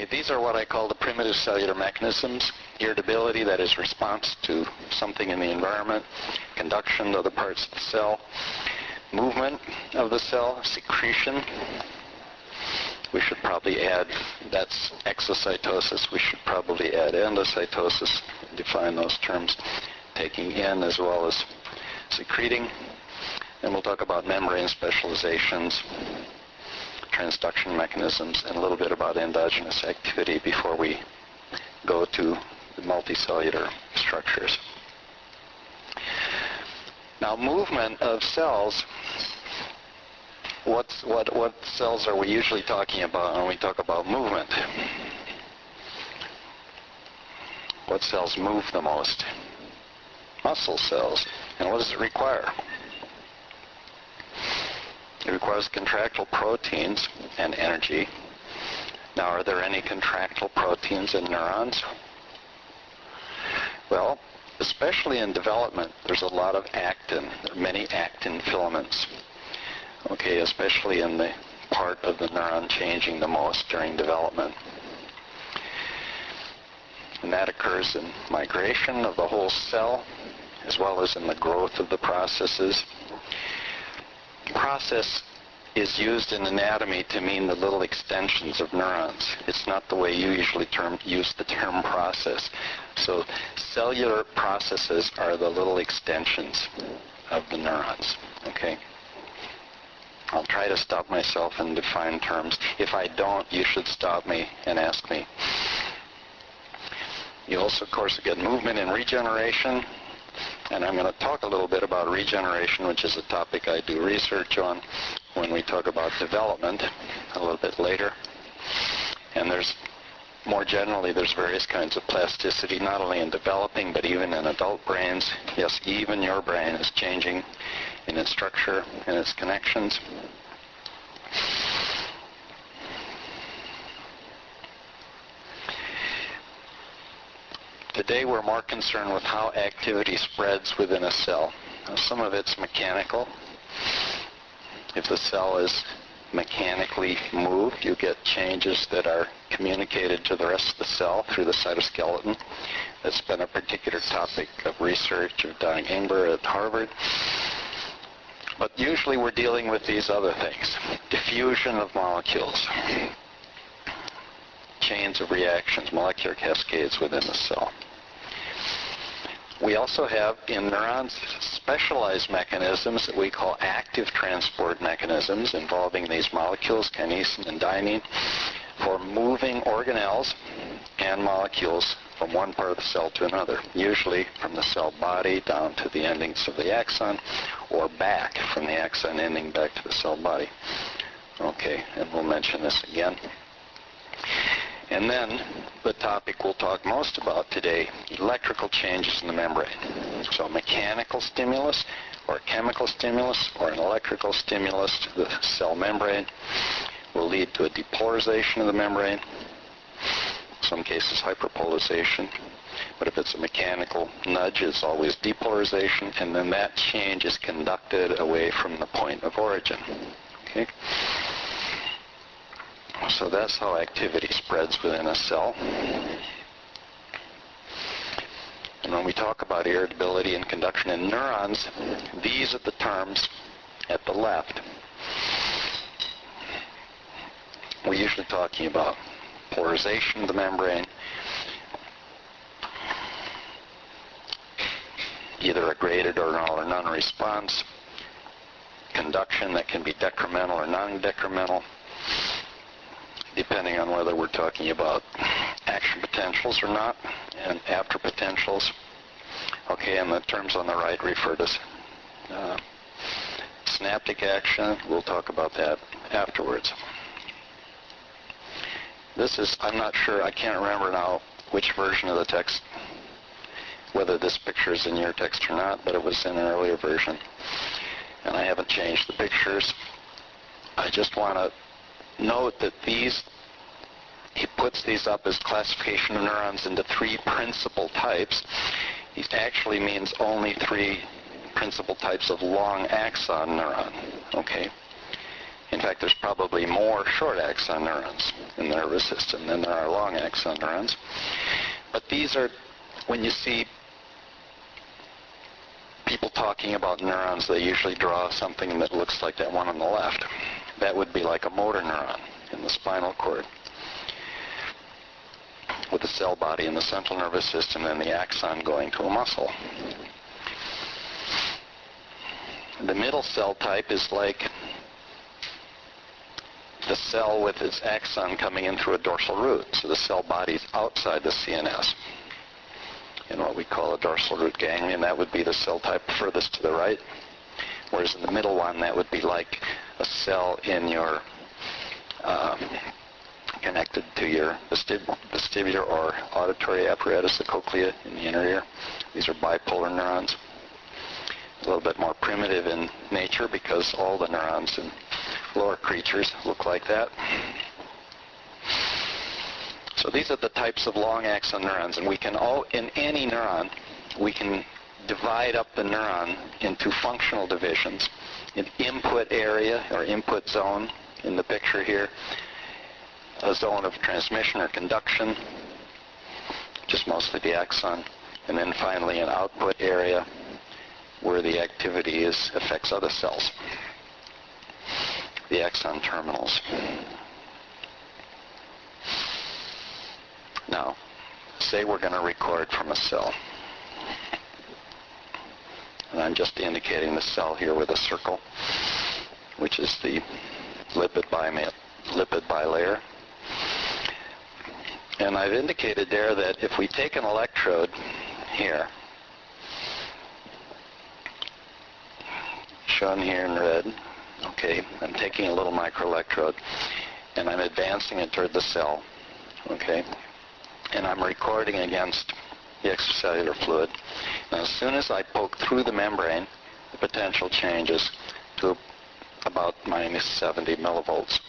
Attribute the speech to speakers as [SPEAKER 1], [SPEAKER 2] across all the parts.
[SPEAKER 1] Okay, these are what I call the primitive cellular mechanisms. Irritability, that is response to something in the environment. Conduction to other parts of the cell. Movement of the cell. Secretion. We should probably add, that's exocytosis. We should probably add endocytosis, define those terms. Taking in as well as secreting. And we'll talk about membrane specializations, transduction mechanisms, and a little bit about endogenous activity before we go to the multicellular structures. Now, movement of cells, what cells are we usually talking about when we talk about movement? What cells move the most? Muscle cells. And what does it require? It requires contractile proteins and energy. Now, are there any contractile proteins in neurons? Well, especially in development, there's a lot of actin. There are many actin filaments. Okay, especially in the part of the neuron changing the most during development. And that occurs in migration of the whole cell, as well as in the growth of the processes. Process is used in anatomy to mean the little extensions of neurons. It's not the way you usually use the term process. So cellular processes are the little extensions of the neurons. Okay? I'll try to stop myself and define terms. If I don't, you should stop me and ask me. You also, of course, get movement and regeneration. And I'm going to talk a little bit about regeneration, which is a topic I do research on when we talk about development a little bit later. And more generally, there's various kinds of plasticity, not only in developing, but even in adult brains. Yes, even your brain is changing in its structure and its connections. Today we're more concerned with how activity spreads within a cell. Now, some of it's mechanical. If the cell is mechanically moved, you get changes that are communicated to the rest of the cell through the cytoskeleton. That's been a particular topic of research of Don Ingber at Harvard. But usually we're dealing with these other things. Diffusion of molecules, chains of reactions, molecular cascades within the cell. We also have in neurons specialized mechanisms that we call active transport mechanisms involving these molecules, kinesin and dynein, for moving organelles and molecules from one part of the cell to another, usually from the cell body down to the endings of the axon, or back from the axon ending back to the cell body. Okay, and we'll mention this again. And then the topic we'll talk most about today, electrical changes in the membrane. So mechanical stimulus or chemical stimulus or an electrical stimulus to the cell membrane will lead to a depolarization of the membrane, in some cases hyperpolarization. But if it's a mechanical nudge, it's always depolarization, and then that change is conducted away from the point of origin. Okay? So that's how activity spreads within a cell. And when we talk about irritability and conduction in neurons, these are the terms at the left. We're usually talking about polarization of the membrane, either a graded or an all or none response, conduction that can be decremental or non-decremental, depending on whether we're talking about action potentials or not, and after potentials. Okay, and the terms on the right refer to synaptic action. We'll talk about that afterwards. This is, I'm not sure, I can't remember now which version of the text, whether this picture is in your text or not, but it was in an earlier version. And I haven't changed the pictures. I just want to note that he puts these up as classification of neurons into 3 principal types. He actually means only 3 principal types of long axon neuron, okay? In fact, there's probably more short axon neurons in the nervous system than there are long axon neurons. But these are, when you see people talking about neurons, they usually draw something that looks like that one on the left. That would be like a motor neuron in the spinal cord, with the cell body in the central nervous system and the axon going to a muscle. The middle cell type is like the cell with its axon coming in through a dorsal root. So the cell body is outside the CNS in what we call a dorsal root ganglion. That would be the cell type furthest to the right. Whereas in the middle one, that would be like a cell in your connected to your vestibular or auditory apparatus, the cochlea in the inner ear. These are bipolar neurons. A little bit more primitive in nature because all the neurons in lower creatures look like that. So these are the types of long axon neurons, and we can in any neuron, we can divide up the neuron into functional divisions. An input area or input zone in the picture here, a zone of transmission or conduction, just mostly the axon, and then finally an output area where the activity affects other cells, the axon terminals. Now, say we're going to record from a cell. And I'm just indicating the cell here with a circle, which is the lipid bilayer. And I've indicated there that if we take an electrode here, shown here in red, okay, I'm taking a little microelectrode, and I'm advancing it toward the cell, okay, and I'm recording against the extracellular fluid. Now, as soon as I poke through the membrane, the potential changes to about minus 70 millivolts.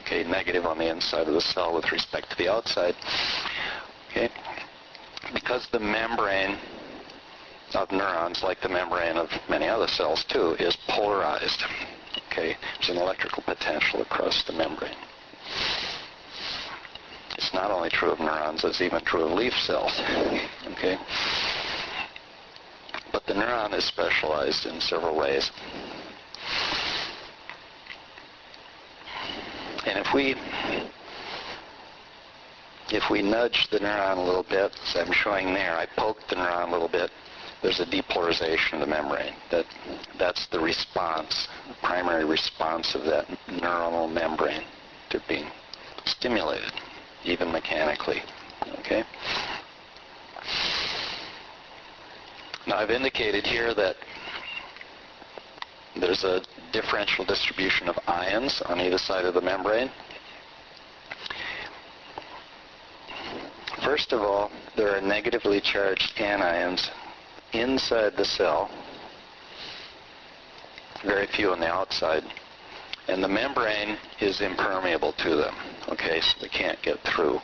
[SPEAKER 1] Okay, negative on the inside of the cell with respect to the outside. Okay, because the membrane of neurons, like the membrane of many other cells too, is polarized. Okay, there's an electrical potential across the membrane. It's not only true of neurons, it's even true of leaf cells. Okay, but the neuron is specialized in several ways. And if we nudge the neuron a little bit, as I'm showing there, I poke the neuron a little bit, there's a depolarization of the membrane. That's the response, the primary response of that neuronal membrane to being stimulated, even mechanically. Okay? Now, I've indicated here that there's a differential distribution of ions on either side of the membrane. First of all, there are negatively charged anions inside the cell, very few on the outside, and the membrane is impermeable to them, okay, so they can't get through.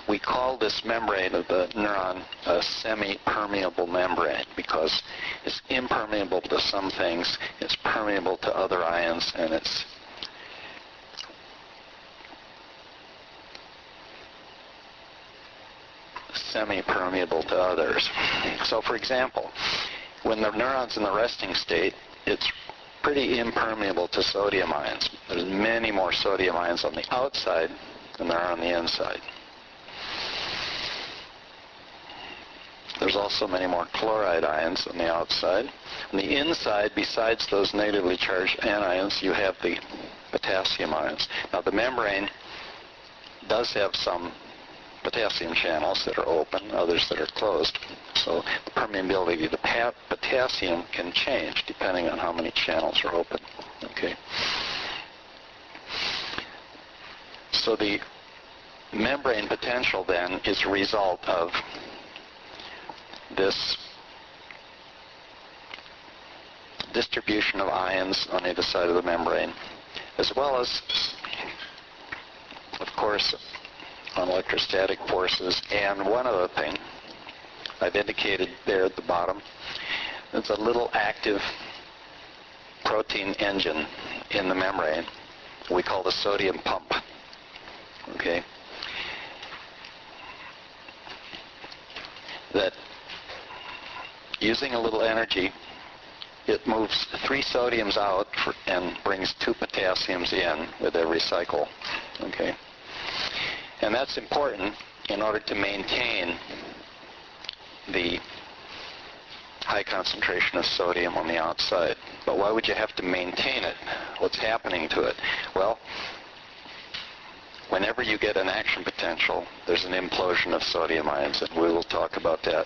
[SPEAKER 1] We call this membrane of the neuron a semi-permeable membrane because it's impermeable to some things, it's permeable to other ions, and it's semi-permeable to others. So, for example, when the neuron's in the resting state, it's pretty impermeable to sodium ions. There's many more sodium ions on the outside than there are on the inside. There's also many more chloride ions on the outside. On the inside, besides those negatively charged anions, you have the potassium ions. Now, the membrane does have some potassium channels that are open, others that are closed. So the permeability to potassium can change depending on how many channels are open. Okay. So the membrane potential then is a result of this distribution of ions on either side of the membrane, as well as, of course, on electrostatic forces. And one other thing I've indicated there at the bottom, it's a little active protein engine in the membrane we call the sodium pump. Okay? That using a little energy, it moves 3 sodiums out and brings 2 potassiums in with every cycle. Okay? And that's important in order to maintain the high concentration of sodium on the outside. But why would you have to maintain it? What's happening to it? Well, whenever you get an action potential, there's an implosion of sodium ions, and we will talk about that.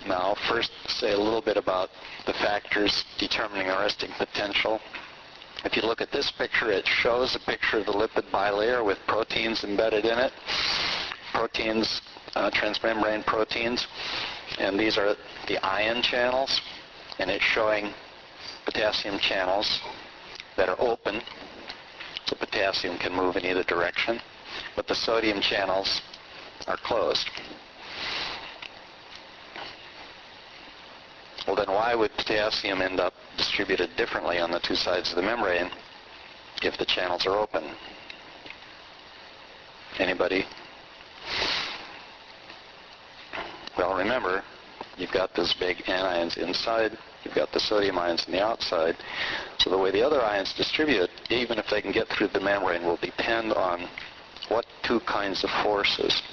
[SPEAKER 1] Now, I'll first say a little bit about the factors determining the resting potential. If you look at this picture, it shows a picture of the lipid bilayer with proteins embedded in it. Proteins, transmembrane proteins, and these are the ion channels, and it's showing potassium channels that are open, so potassium can move in either direction, but the sodium channels are closed. Well, then why would potassium end up distributed differently on the 2 sides of the membrane if the channels are open? Anybody? Well, remember, you've got those big anions inside, you've got the sodium ions on the outside, so the way the other ions distribute, even if they can get through the membrane, will depend on what 2 kinds of forces,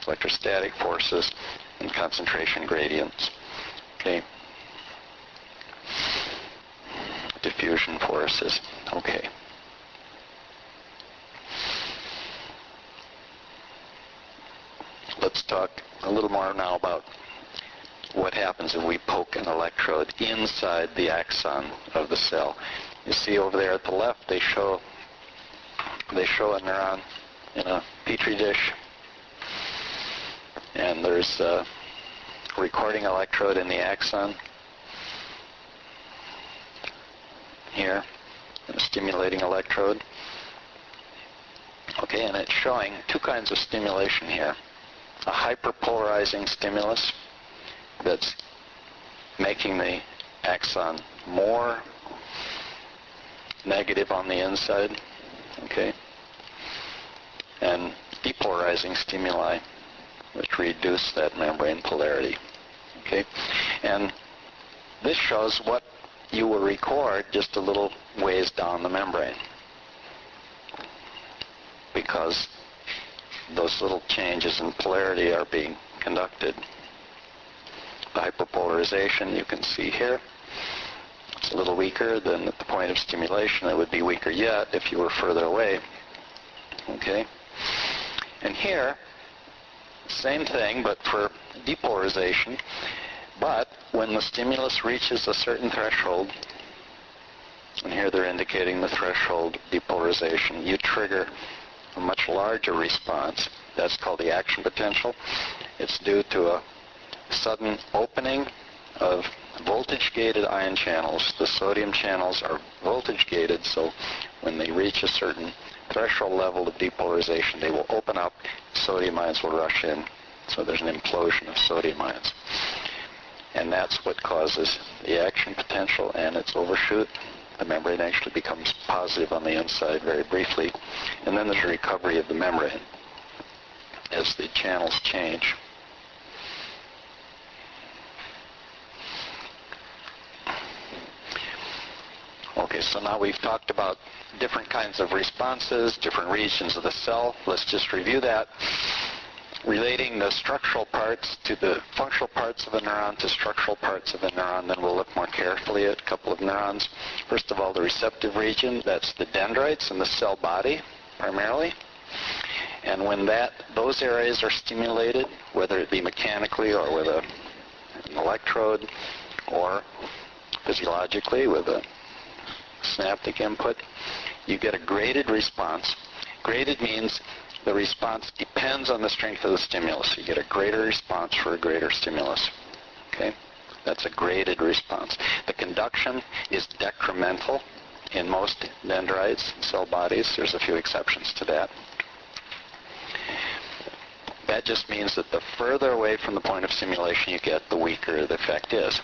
[SPEAKER 1] electrostatic forces and concentration gradients. Okay. Diffusion forces. Okay. Let's talk a little more now about what happens if we poke an electrode inside the axon of the cell. You see over there at the left, they show a neuron in a petri dish, and there's a recording electrode in the axon here, and a stimulating electrode. Okay, and it's showing 2 kinds of stimulation here. A hyperpolarizing stimulus that's making the axon more negative on the inside, okay, and depolarizing stimuli which reduce that membrane polarity, okay. And this shows what you will record just a little ways down the membrane, because those little changes in polarity are being conducted. The hyperpolarization you can see here, it's a little weaker than at the point of stimulation. It would be weaker yet if you were further away. Okay? And here, same thing, but for depolarization. But when the stimulus reaches a certain threshold, and here they're indicating the threshold depolarization, you trigger a much larger response. That's called the action potential. It's due to a sudden opening of voltage-gated ion channels. The sodium channels are voltage-gated, so when they reach a certain threshold level of depolarization, they will open up, sodium ions will rush in, so there's an implosion of sodium ions. And that's what causes the action potential and its overshoot. The membrane actually becomes positive on the inside very briefly, and then there's a recovery of the membrane as the channels change. Okay, so now we've talked about different kinds of responses, different regions of the cell. Let's just review that. Relating the structural parts to the functional parts of a neuron to structural parts of a neuron, then we'll look more carefully at a couple of neurons. First of all, the receptive region, that's the dendrites in the cell body, primarily. And when those areas are stimulated, whether it be mechanically or with an electrode, or physiologically with a synaptic input, you get a graded response. Graded means the response depends on the strength of the stimulus. You get a greater response for a greater stimulus. Okay? That's a graded response. The conduction is decremental in most dendrites, cell bodies. There's a few exceptions to that. That just means that the further away from the point of stimulation you get, the weaker the effect is.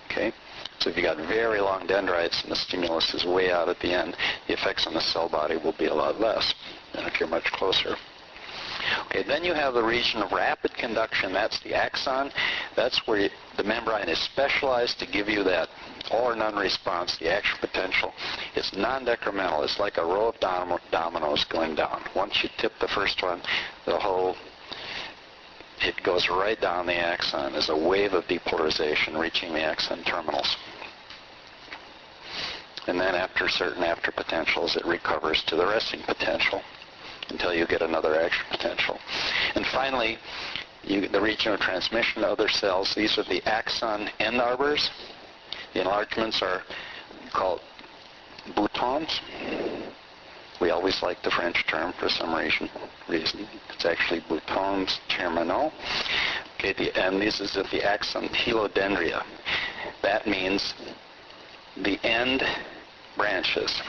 [SPEAKER 1] Okay? So if you got very long dendrites and the stimulus is way out at the end, the effects on the cell body will be a lot less than if you're much closer. Okay, then you have the region of rapid conduction. That's the axon. That's where the membrane is specialized to give you that all or none response, the action potential. It's non-decremental. It's like a row of dominoes going down. Once you tip the first one, it goes right down the axon as a wave of depolarization reaching the axon terminals. And then after certain after potentials, it recovers to the resting potential until you get another action potential. And finally, the region of transmission to other cells, these are the axon end arbors. The enlargements are called boutons. We always like the French term for some reason. It's actually boutons terminaux. Okay, and this is at the axon telodendria. That means the end branches.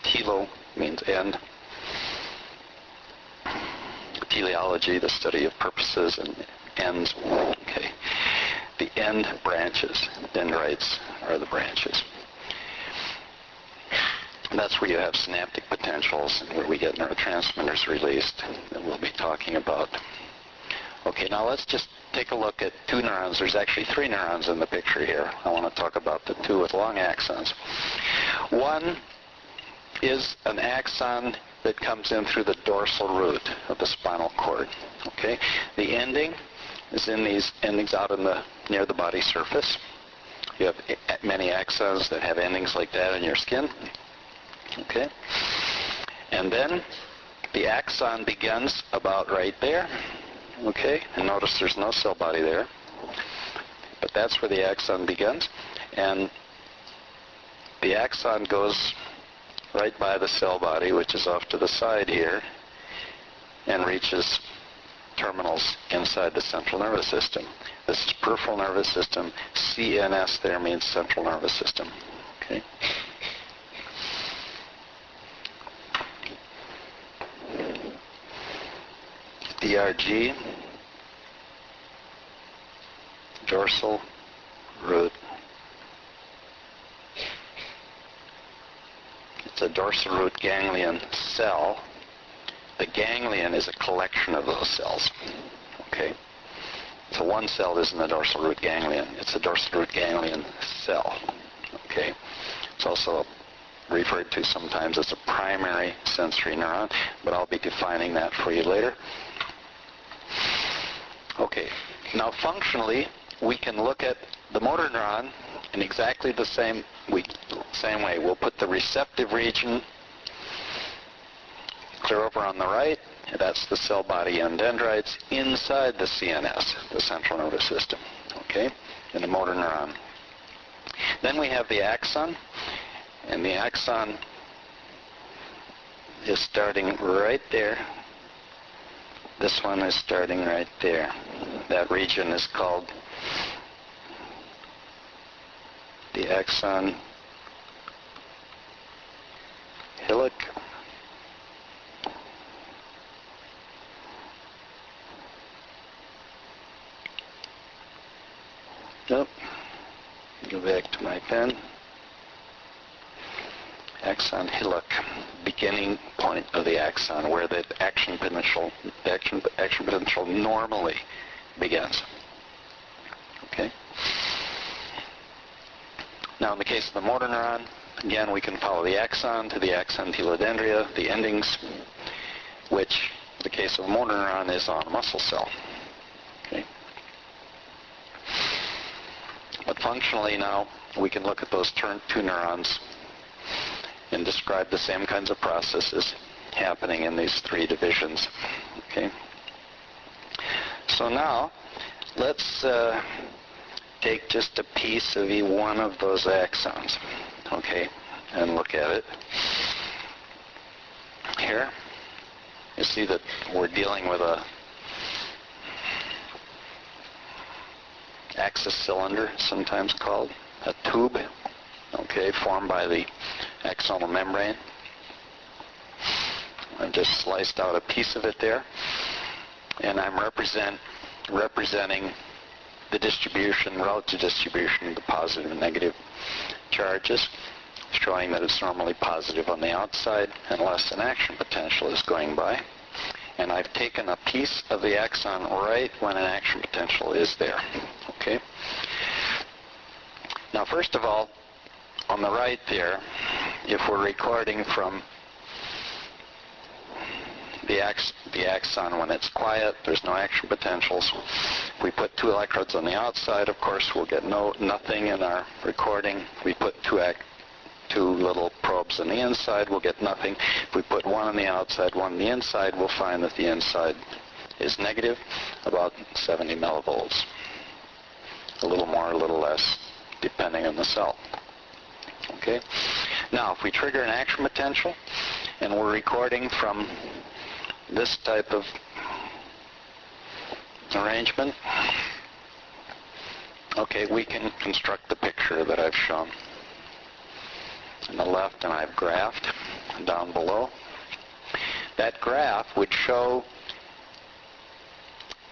[SPEAKER 1] Telo means end. Teleology, the study of purposes and ends. Okay. The end branches. Dendrites are the branches. And that's where you have synaptic potentials and where we get neurotransmitters released that we'll be talking about. Okay, now let's just take a look at two neurons. There's actually three neurons in the picture here. I want to talk about the two with long axons. One is an axon that comes in through the dorsal root of the spinal cord. Okay, the ending is in these endings out in near the body surface. You have many axons that have endings like that in your skin. Okay, and then the axon begins about right there. Okay, and notice there's no cell body there, but that's where the axon begins, and the axon goes right by the cell body, which is off to the side here, and reaches terminals inside the central nervous system. This is peripheral nervous system. CNS there means central nervous system. Okay. DRG, dorsal root. It's a dorsal root ganglion cell. The ganglion is a collection of those cells. Okay? So one cell isn't a dorsal root ganglion. It's a dorsal root ganglion cell. Okay? It's also referred to sometimes as a primary sensory neuron, but I'll be defining that for you later. Okay, now functionally, we can look at the motor neuron in exactly the same way. We'll put the receptive region clear over on the right. That's the cell body and dendrites inside the CNS, the central nervous system, okay, in the motor neuron. Then we have the axon, and the axon is starting right there. This one is starting right there. That region is called the axon hillock. Nope. Go back to my pen. Axon hillock, beginning point of the axon, where the action potential normally begins. Okay. Now, in the case of the motor neuron, again, we can follow the axon to the axon telodendria, the endings, which, in the case of a motor neuron, is on a muscle cell. Okay. But functionally now, we can look at those two neurons and describe the same kinds of processes happening in these three divisions. Okay. So now, let's take just a piece of each one of those axons, okay, and look at it. Here, you see that we're dealing with a axis cylinder, sometimes called a tube, okay, formed by the axonal membrane. I've just sliced out a piece of it there, and I'm representing the distribution, relative distribution of the positive and negative charges, showing that it's normally positive on the outside unless an action potential is going by. And I've taken a piece of the axon right when an action potential is there. Okay? Now, first of all, on the right there, if we're recording from the axon when it's quiet, there's no action potentials. If we put 2 electrodes on the outside, of course, we'll get nothing in our recording. If we put 2 little probes on the inside, we'll get nothing. If we put 1 on the outside, 1 on the inside, we'll find that the inside is negative, about 70 millivolts. A little more, a little less, depending on the cell. Okay? Now, if we trigger an action potential, and we're recording from this type of arrangement, okay, we can construct the picture that I've shown. On the left, and I've graphed down below. That graph would show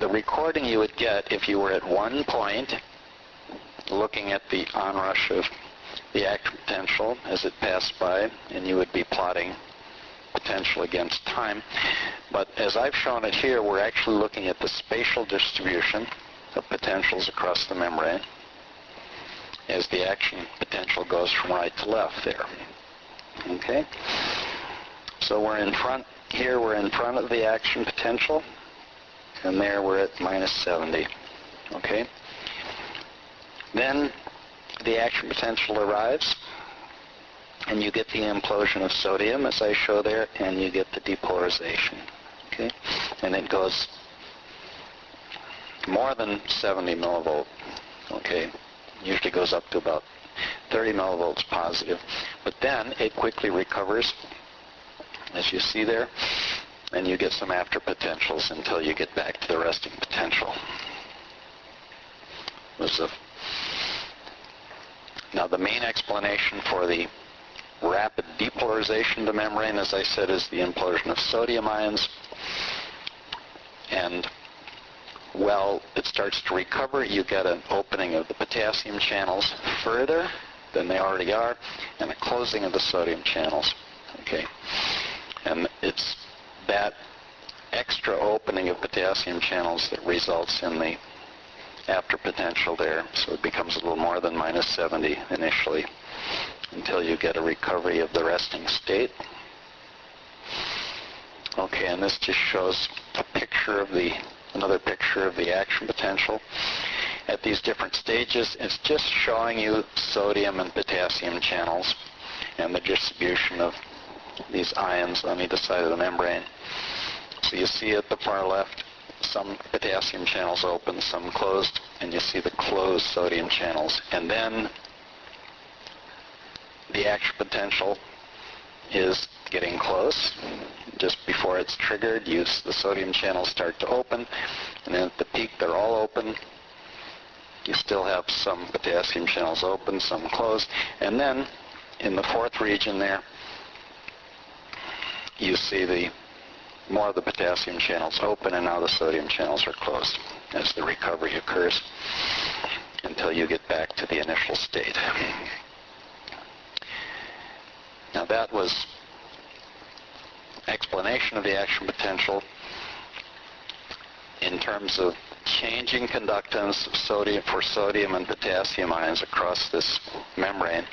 [SPEAKER 1] the recording you would get if you were at one point looking at the onrush of the action potential as it passed by, and you would be plotting potential against time. But as I've shown it here, we're actually looking at the spatial distribution of potentials across the membrane as the action potential goes from right to left there. Okay? So we're in front, here we're in front of the action potential, and there we're at minus 70. Okay? Then the action potential arrives, and you get the implosion of sodium, as I show there, and you get the depolarization. Okay? And it goes more than 70 millivolt. Okay? Usually goes up to about 30 millivolts positive. But then it quickly recovers, as you see there, and you get some after potentials until you get back to the resting potential. Now, the main explanation for the rapid depolarization of the membrane, as I said, is the implosion of sodium ions. And while it starts to recover, you get an opening of the potassium channels further than they already are, and a closing of the sodium channels. Okay? And it's that extra opening of potassium channels that results in the after potential there. So it becomes a little more than minus 70 initially until you get a recovery of the resting state. Okay, and this just shows a picture of another picture of the action potential at these different stages. It's just showing you sodium and potassium channels and the distribution of these ions on either side of the membrane. So you see at the far left, some potassium channels open, some closed, and you see the closed sodium channels. And then the action potential is getting close. Just before it's triggered, the sodium channels start to open, and then at the peak they're all open. You still have some potassium channels open, some closed, and then in the fourth region there, you see more of the potassium channels open, and now the sodium channels are closed as the recovery occurs until you get back to the initial state. Now that was explanation of the action potential in terms of changing conductance of sodium and potassium ions across this membrane.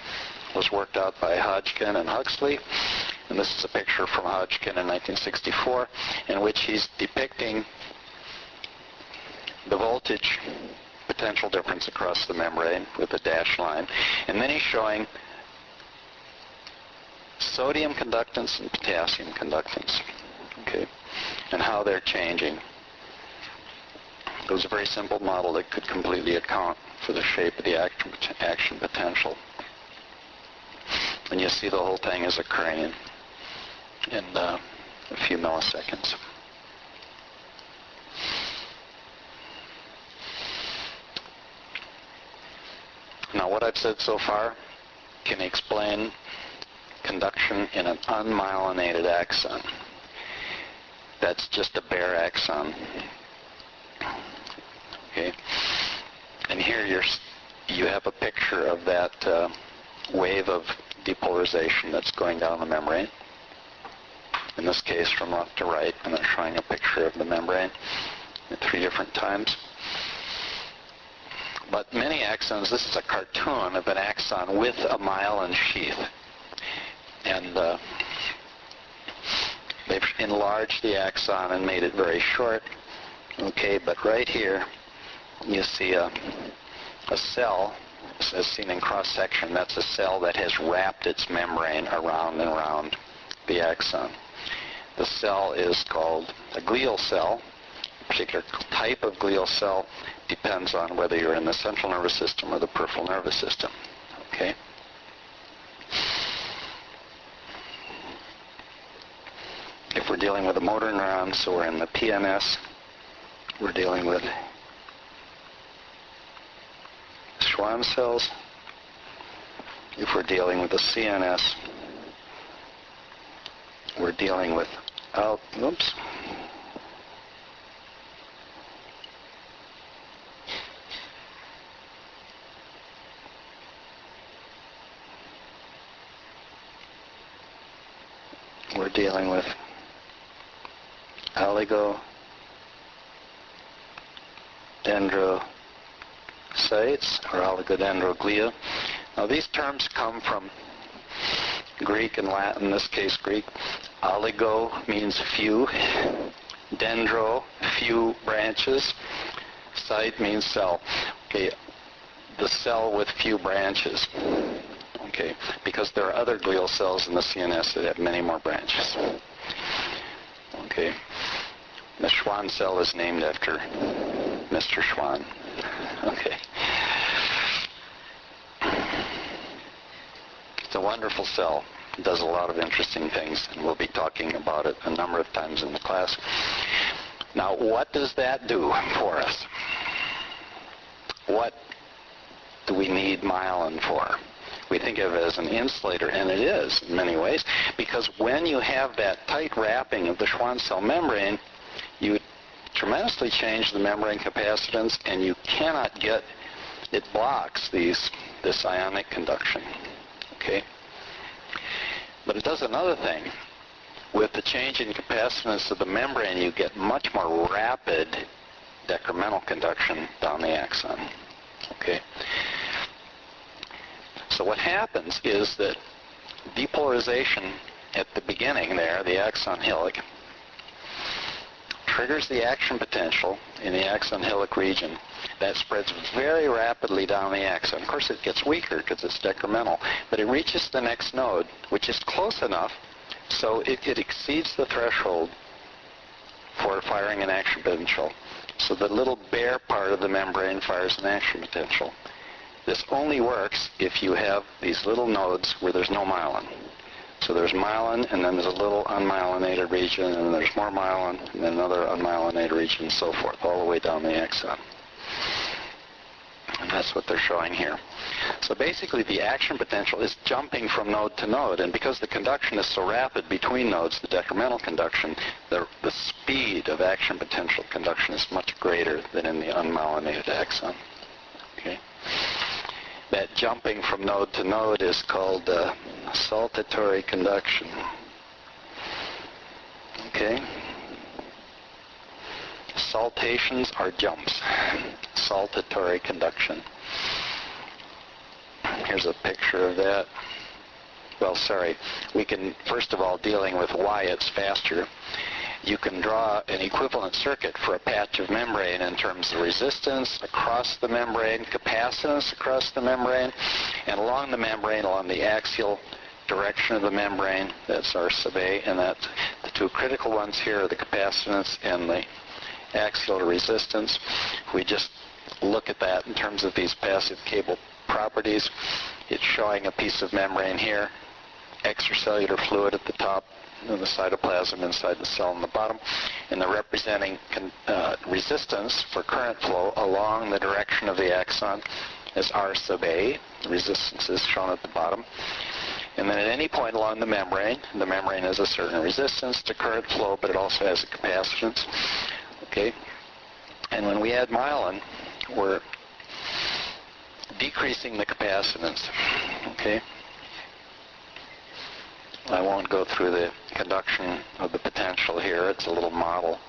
[SPEAKER 1] Was worked out by Hodgkin and Huxley. And this is a picture from Hodgkin in 1964 in which he's depicting the voltage potential difference across the membrane with a dashed line. And then he's showing sodium conductance and potassium conductance, okay, and how they're changing. It was a very simple model that could completely account for the shape of the action potential. And you see the whole thing is occurring in a few milliseconds. Now, what I've said so far can explain conduction in an unmyelinated axon. That's just a bare axon. Okay. And here you have a picture of that wave of depolarization that's going down the membrane. In this case, from left to right, and I'm showing a picture of the membrane at 3 different times. But many axons, this is a cartoon of an axon with a myelin sheath. And they've enlarged the axon and made it very short. Okay, but right here, you see a cell, as seen in cross-section. That's a cell that has wrapped its membrane around and around the axon. The cell is called a glial cell. A particular type of glial cell depends on whether you're in the central nervous system or the peripheral nervous system. Okay? If we're dealing with a motor neuron, so we're in the PNS, we're dealing with Schwann cells. If we're dealing with the CNS, we're dealing with we're dealing with oligodendrocytes or oligodendroglia. Now these terms come from Greek and Latin, in this case Greek. Oligo means few, dendro, few branches, cyte means cell. Okay, the cell with few branches. Okay, because there are other glial cells in the CNS that have many more branches. Okay, the Schwann cell is named after Mr. Schwann. Okay. It's a wonderful cell. It does a lot of interesting things, and we'll be talking about it a number of times in the class. Now, what does that do for us? What do we need myelin for? We think of it as an insulator, and it is in many ways, because when you have that tight wrapping of the Schwann cell membrane, you tremendously change the membrane capacitance, and you cannot get, it blocks this ionic conduction. Okay? But it does another thing. With the change in capacitance of the membrane, you get much more rapid decremental conduction down the axon. Okay? So what happens is that depolarization at the beginning there, the axon hillock, triggers the action potential in the axon hillock region. That spreads very rapidly down the axon. Of course, it gets weaker because it's decremental, but it reaches the next node, which is close enough so it exceeds the threshold for firing an action potential. So the little bare part of the membrane fires an action potential. This only works if you have these little nodes where there's no myelin. So there's myelin, and then there's a little unmyelinated region, and then there's more myelin, and then another unmyelinated region, and so forth, all the way down the axon. And that's what they're showing here. So basically, the action potential is jumping from node to node, and because the conduction is so rapid between nodes, the decremental conduction, the speed of action potential conduction is much greater than in the unmyelinated axon. Okay? That jumping from node to node is called saltatory conduction. Okay? Saltations are jumps. Saltatory conduction. Here's a picture of that. Well, sorry. We can, first of all, dealing with why it's faster, you can draw an equivalent circuit for a patch of membrane in terms of resistance across the membrane, capacitance across the membrane, and along the membrane, along the axial direction of the membrane, that's R sub A, and that the two critical ones here are the capacitance and the axial resistance. If we just look at that in terms of these passive cable properties, it's showing a piece of membrane here, extracellular fluid at the top, and the cytoplasm inside the cell in the bottom, and they're representing resistance for current flow along the direction of the axon as R sub A. The resistance is shown at the bottom. And then at any point along the membrane has a certain resistance to current flow, but it also has a capacitance. Okay? And when we add myelin, we're decreasing the capacitance. Okay? I won't go through the conduction of the potential here. It's a little model.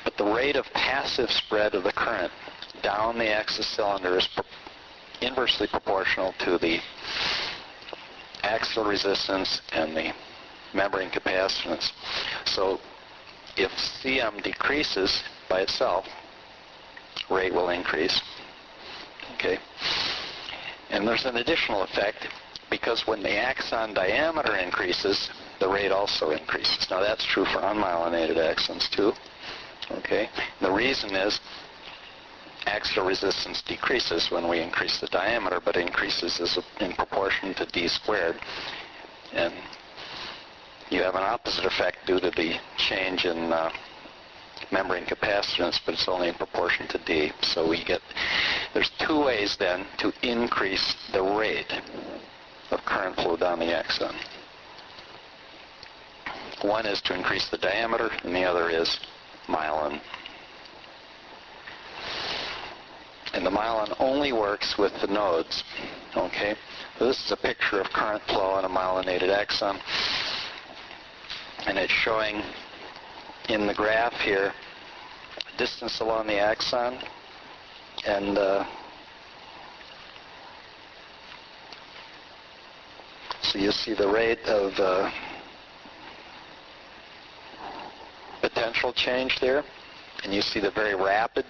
[SPEAKER 1] But the rate of passive spread of the current down the axis cylinder is inversely proportional to the axial resistance and the membrane capacitance. So if Cm decreases by itself, rate will increase. Okay? And there's an additional effect, because when the axon diameter increases, the rate also increases. Now that's true for unmyelinated axons too. Okay? The reason is axial resistance decreases when we increase the diameter, but increases in proportion to d squared. And you have an opposite effect due to the change in membrane capacitance, but it's only in proportion to d. So there's two ways then to increase the rate of current flow down the axon. One is to increase the diameter, and the other is myelin. And the myelin only works with the nodes. Okay? So this is a picture of current flow on a myelinated axon. And it's showing in the graph here distance along the axon, and so you see the rate of potential change there, and you see the very rapid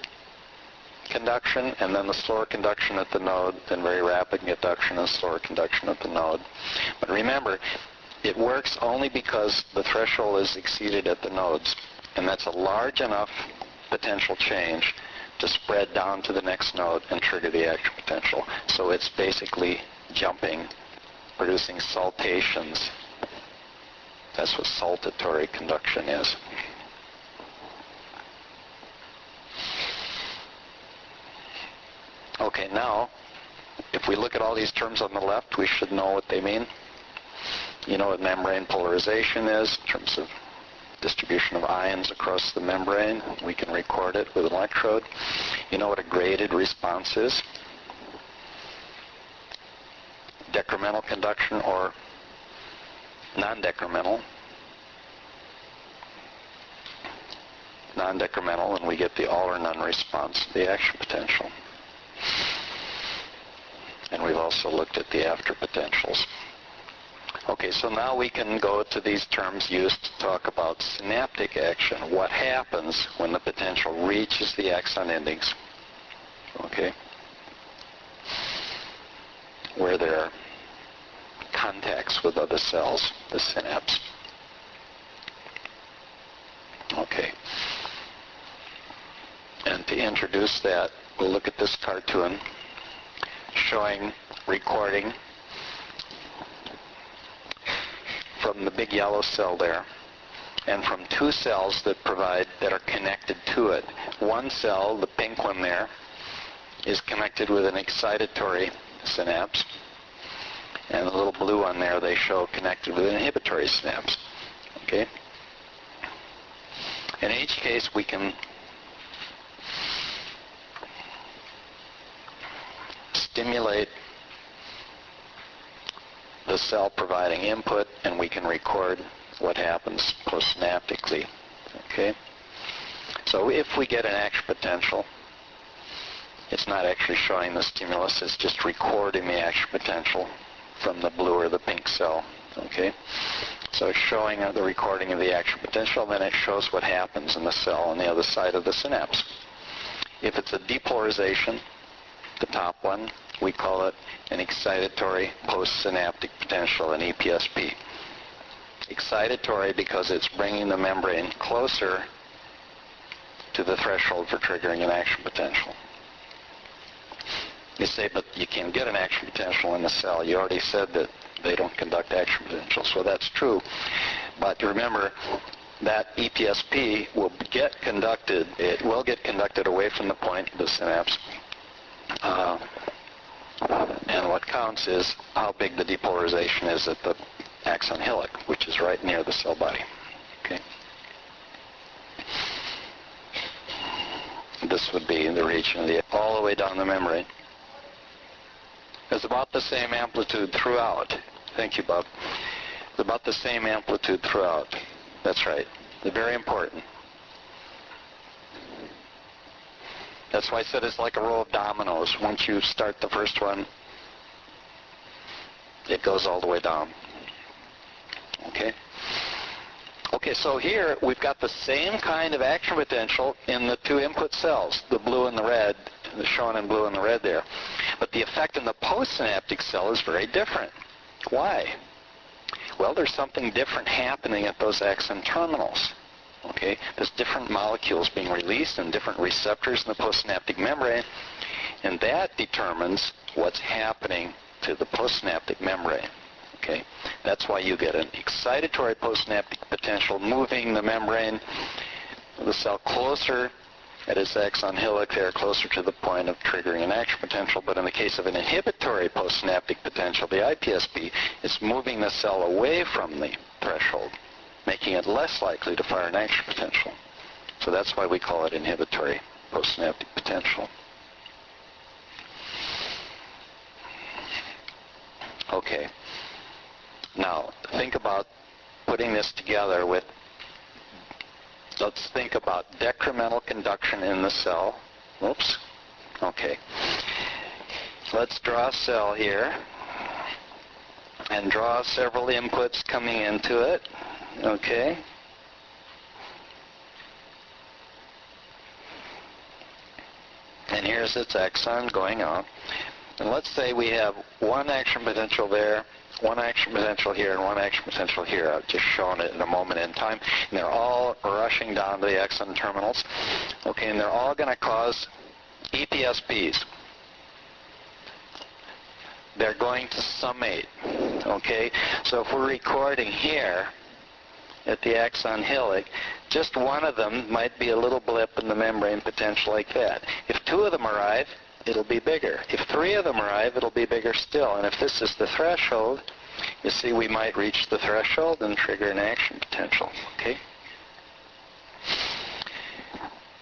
[SPEAKER 1] conduction, and then the slower conduction at the node, then very rapid conduction and slower conduction at the node. But remember, it works only because the threshold is exceeded at the nodes, and that's a large enough potential change to spread down to the next node and trigger the action potential. So it's basically jumping, producing saltations. That's what saltatory conduction is. Okay, now, if we look at all these terms on the left, we should know what they mean. You know what membrane polarization is in terms of distribution of ions across the membrane. We can record it with an electrode. You know what a graded response is. Decremental conduction or non-decremental. Non-decremental, and we get the all or none response to the action potential. And we've also looked at the after potentials. Okay, so now we can go to these terms used to talk about synaptic action. What happens when the potential reaches the axon endings? Okay? Where there are contacts with other cells, the synapse. Okay. And to introduce that, we'll look at this cartoon showing recording from the big yellow cell there, and from two cells that are connected to it. One cell, the pink one there, is connected with an excitatory synapse, and the little blue one there they show connected with an inhibitory synapse. Okay? In each case, we can stimulate the cell providing input, and we can record what happens postsynaptically. Okay? So if we get an action potential, it's not actually showing the stimulus, it's just recording the action potential from the blue or the pink cell. Okay? So it's showing the recording of the action potential, then it shows what happens in the cell on the other side of the synapse. If it's a depolarization, the top one, we call it an excitatory postsynaptic potential, an EPSP. Excitatory because it's bringing the membrane closer to the threshold for triggering an action potential. You say, but you can't get an action potential in the cell. You already said that they don't conduct action potentials. Well, that's true. But remember, that EPSP will get conducted. It will get conducted away from the point of the synapse. And what counts is how big the depolarization is at the axon hillock, which is right near the cell body. Okay. This would be the region of all the way down the membrane. is about the same amplitude throughout. Thank you, Bob. It's about the same amplitude throughout. That's right. They're very important. That's why I said it's like a row of dominoes. Once you start the first one, it goes all the way down. Okay? Okay, so here we've got the same kind of action potential in the two input cells, the blue and the red, shown in blue and the red there. But the effect in the postsynaptic cell is very different. Why? Well, there's something different happening at those axon terminals. Okay, there's different molecules being released and different receptors in the postsynaptic membrane, and that determines what's happening to the postsynaptic membrane. Okay, that's why you get an excitatory postsynaptic potential moving the membrane of the cell closer at its axon hillock there, closer to the point of triggering an action potential. But in the case of an inhibitory postsynaptic potential, the IPSP, it's moving the cell away from the threshold, making it less likely to fire an action potential. So that's why we call it inhibitory postsynaptic potential. Okay. Now, think about putting this together with, let's think about decremental conduction in the cell. Oops. Okay. Let's draw a cell here and draw several inputs coming into it. Okay. And here's its axon going on. And let's say we have one action potential there, one action potential here, and one action potential here. I've just shown it in a moment in time. And they're all rushing down to the axon terminals. Okay, and they're all going to cause EPSPs. They're going to summate. Okay, so if we're recording here at the axon hillock, just one of them might be a little blip in the membrane potential like that. If two of them arrive, it'll be bigger. If three of them arrive, it'll be bigger still. And if this is the threshold, you see we might reach the threshold and trigger an action potential. Okay?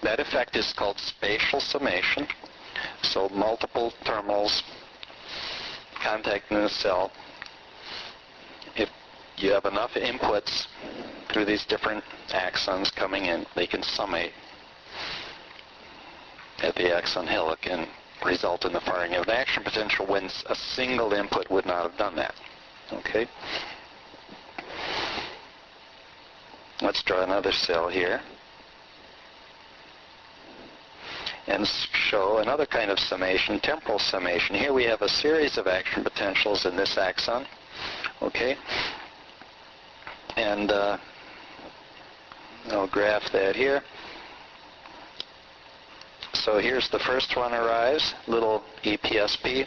[SPEAKER 1] That effect is called spatial summation. So multiple terminals contacting the cell. If you have enough inputs through these different axons coming in, they can summate at the axon hillock and result in the firing of an action potential when a single input would not have done that. Okay? Let's draw another cell here and show another kind of summation, temporal summation. Here we have a series of action potentials in this axon. Okay? And I'll graph that here. So here's the first one arrives, little EPSP.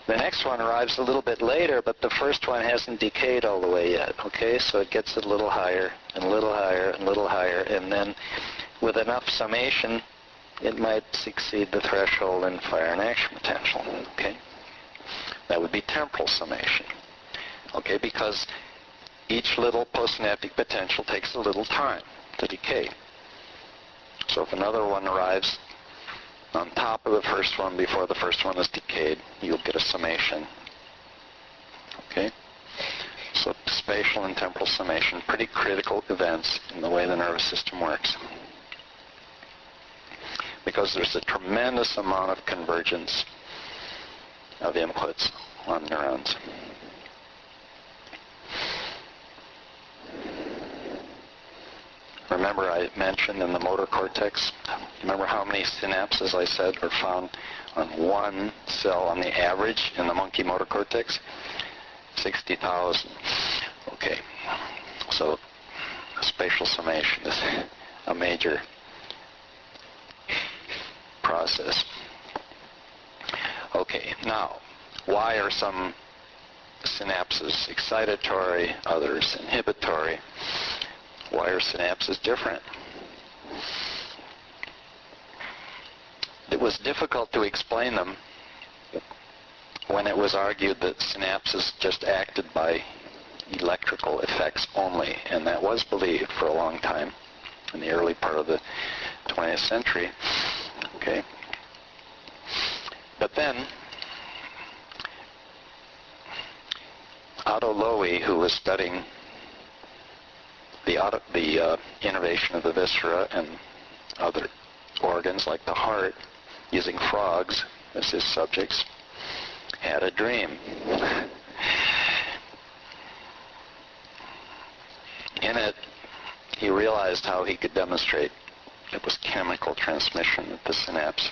[SPEAKER 1] The next one arrives a little bit later, but the first one hasn't decayed all the way yet. Okay, so it gets a little higher and a little higher and a little higher, and then with enough summation, it might exceed the threshold and fire an action potential. Okay, that would be temporal summation. Okay, because each little postsynaptic potential takes a little time to decay. So if another one arrives on top of the first one before the first one is decayed, you'll get a summation. Okay? So spatial and temporal summation, pretty critical events in the way the nervous system works. Because there's a tremendous amount of convergence of inputs on neurons. Remember I mentioned in the motor cortex, remember how many synapses I said are found on one cell on the average in the monkey motor cortex? 60,000. Okay, so spatial summation is a major process. Okay, now, why are some synapses excitatory, others inhibitory? Why are synapses different? It was difficult to explain them when it was argued that synapses just acted by electrical effects only, and that was believed for a long time in the early part of the 20th century. Okay. But then Otto Lowy, who was studying the innervation of the viscera and other organs like the heart, using frogs as his subjects, had a dream. In it, he realized how he could demonstrate it was chemical transmission at the synapse.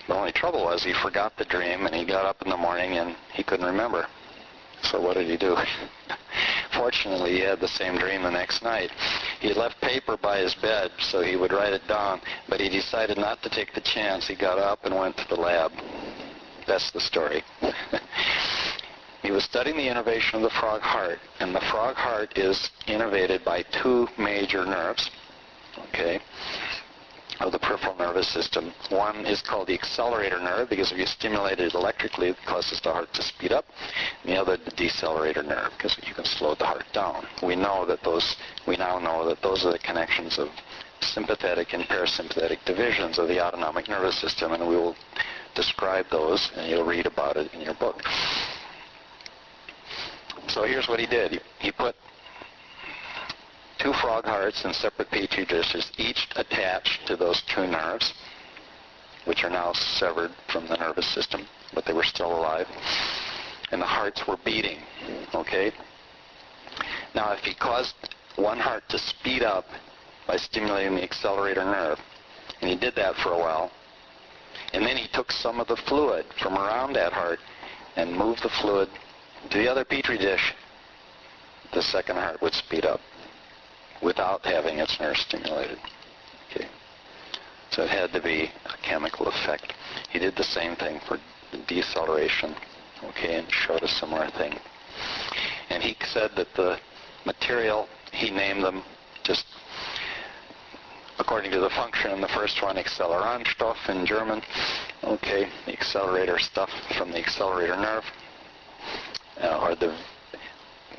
[SPEAKER 1] The only trouble was he forgot the dream, and he got up in the morning and he couldn't remember. So what did he do? Fortunately, he had the same dream the next night. He left paper by his bed so he would write it down, but he decided not to take the chance. He got up and went to the lab. That's the story. He was studying the innervation of the frog heart, and the frog heart is innervated by two major nerves, okay, of the peripheral nervous system. One is called the accelerator nerve, because if you stimulate it electrically, it causes the heart to speed up. And the other, the decelerator nerve, because you can slow the heart down. We now know that those are the connections of sympathetic and parasympathetic divisions of the autonomic nervous system, and we will describe those, and you'll read about it in your book. So here's what he did. He put two frog hearts in separate petri dishes, each attached to those two nerves, which are now severed from the nervous system, but they were still alive. And the hearts were beating, okay? Now, if he caused one heart to speed up by stimulating the accelerator nerve, and he did that for a while, and then he took some of the fluid from around that heart and moved the fluid to the other petri dish, the second heart would speed up without having its nerve stimulated. Okay. So it had to be a chemical effect. He did the same thing for deceleration, okay, and showed a similar thing. And he said that the material, he named them just according to the function in the first one, Acceleranstoff in German, okay, the accelerator stuff from the accelerator nerve.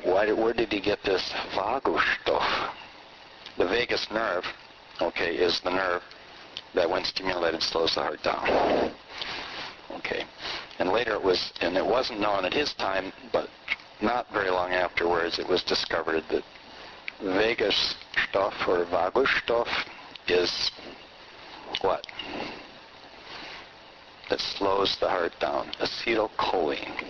[SPEAKER 1] Where did he get this Vagus-Stoff? The vagus nerve, okay, is the nerve that when stimulated slows the heart down. Okay. And later it wasn't known at his time, but not very long afterwards, it was discovered that Vagus-Stoff or Vagus-Stoff is what? That slows the heart down. Acetylcholine.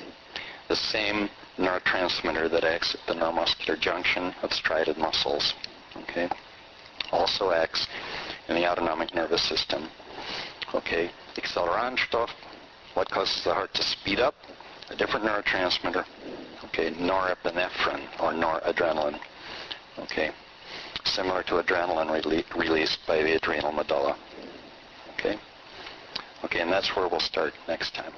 [SPEAKER 1] The same neurotransmitter that acts at the neuromuscular junction of striated muscles, okay, also acts in the autonomic nervous system, okay. Acceleranstoff, what causes the heart to speed up? A different neurotransmitter, okay, norepinephrine or noradrenaline, okay, similar to adrenaline released by the adrenal medulla, okay. Okay, and that's where we'll start next time.